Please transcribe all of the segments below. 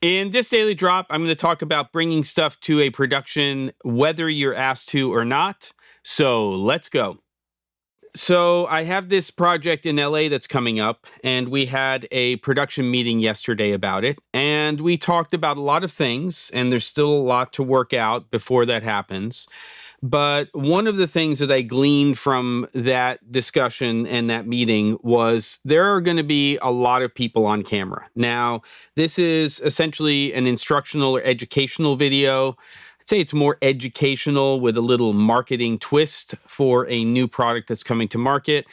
In this daily drop, I'm going to talk about bringing stuff to a production, whether you're asked to or not. So let's go. So I have this project in LA that's coming up, and we had a production meeting yesterday about it. And we talked about a lot of things, and there's still a lot to work out before that happens. But one of the things that I gleaned from that discussion and that meeting was there are going to be a lot of people on camera. Now, this is essentially an instructional or educational video. I'd say it's more educational with a little marketing twist for a new product that's coming to market.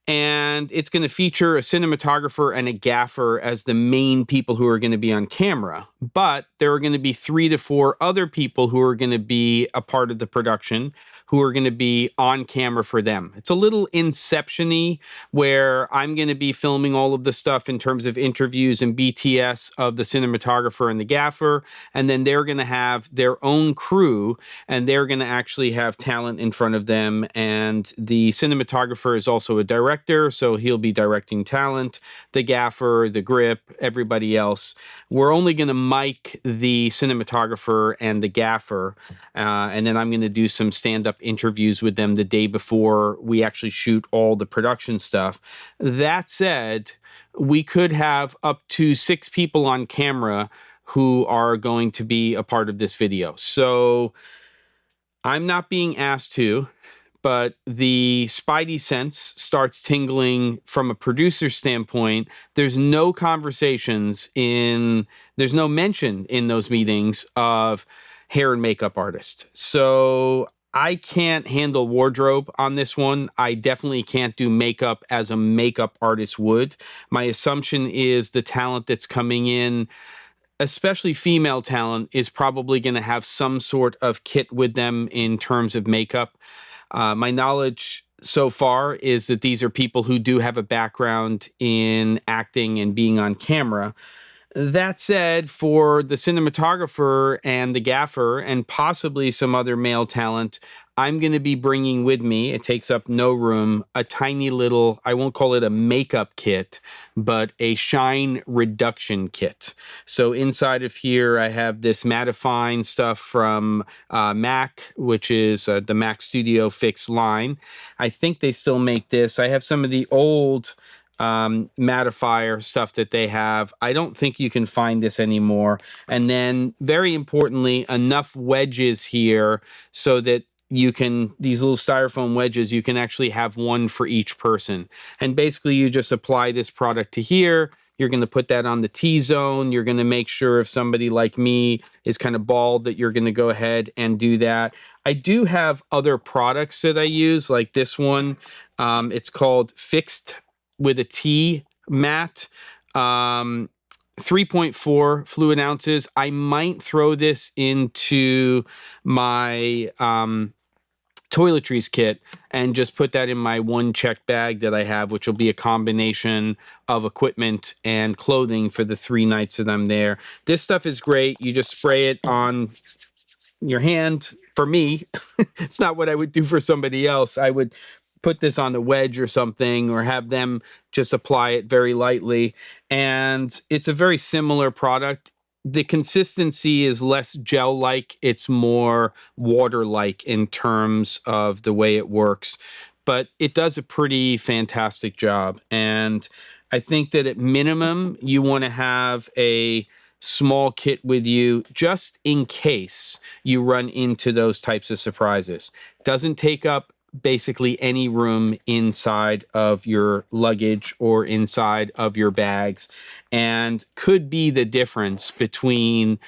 And it's going to feature a cinematographer and a gaffer as the main people who are going to be on camera. But there are going to be 3 to 4 other people who are going to be a part of the production who are going to be on camera for them. It's a little Inception-y where I'm going to be filming all of the stuff in terms of interviews and BTS of the cinematographer and the gaffer. And then they're going to have their own crew and they're going to actually have talent in front of them. And the cinematographer is also a director, so he'll be directing talent, the gaffer, the grip, everybody else. We're only going to mic the cinematographer and the gaffer, and then I'm going to do some stand-up interviews with them the day before we actually shoot all the production stuff. That said, we could have up to 6 people on camera who are going to be a part of this video. So I'm not being asked to, but the spidey sense starts tingling from a producer standpoint. There's no there's no mention in those meetings of hair and makeup artist. So I can't handle wardrobe on this one. I definitely can't do makeup as a makeup artist would. My assumption is the talent that's coming in, especially female talent, is probably going to have some sort of kit with them in terms of makeup. My knowledge so far is that these are people who do have a background in acting and being on camera. That said, for the cinematographer and the gaffer and possibly some other male talent, I'm going to be bringing with me, it takes up no room, a tiny little, I won't call it a makeup kit, but a shine reduction kit. So inside of here, I have this MATTIFINE stuff from Mac, which is the Mac Studio Fix line. I think they still make this. I have some of the old mattifier stuff that they have. I don't think you can find this anymore. And then very importantly, enough wedges here so that you can, these little styrofoam wedges, you can actually have one for each person. And basically you just apply this product to here. You're going to put that on the T-zone. You're going to make sure if somebody like me is kind of bald that you're going to go ahead and do that. I do have other products that I use, like this one. It's called Fixed with a T matte, 3.4 fluid ounces. I might throw this into my toiletries kit and just put that in my one check bag that I have, which will be a combination of equipment and clothing for the 3 nights that I'm there. This stuff is great. You just spray it on your hand. For me, it's not what I would do for somebody else. I would put this on the wedge or something, or have them just apply it very lightly. And it's a very similar product. The consistency is less gel-like. It's more water-like in terms of the way it works. But it does a pretty fantastic job. And I think that at minimum, you want to have a small kit with you just in case you run into those types of surprises. Doesn't take up basically any room inside of your luggage or inside of your bags, and could be the difference between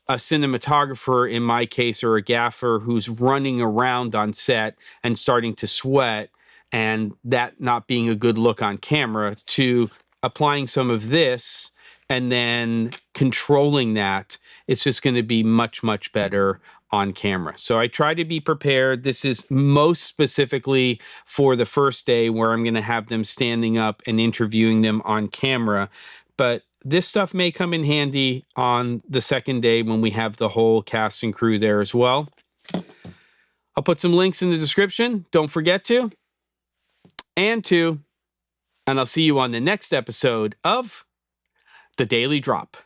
a cinematographer, in my case, or a gaffer who's running around on set and starting to sweat, and that not being a good look on camera, to applying some of this and then controlling that. It's just going to be much, much better on camera. So I try to be prepared. This is most specifically for the first day where I'm going to have them standing up and interviewing them on camera. But this stuff may come in handy on the second day when we have the whole cast and crew there as well. I'll put some links in the description. Don't forget to. And I'll see you on the next episode of The Daily Drop.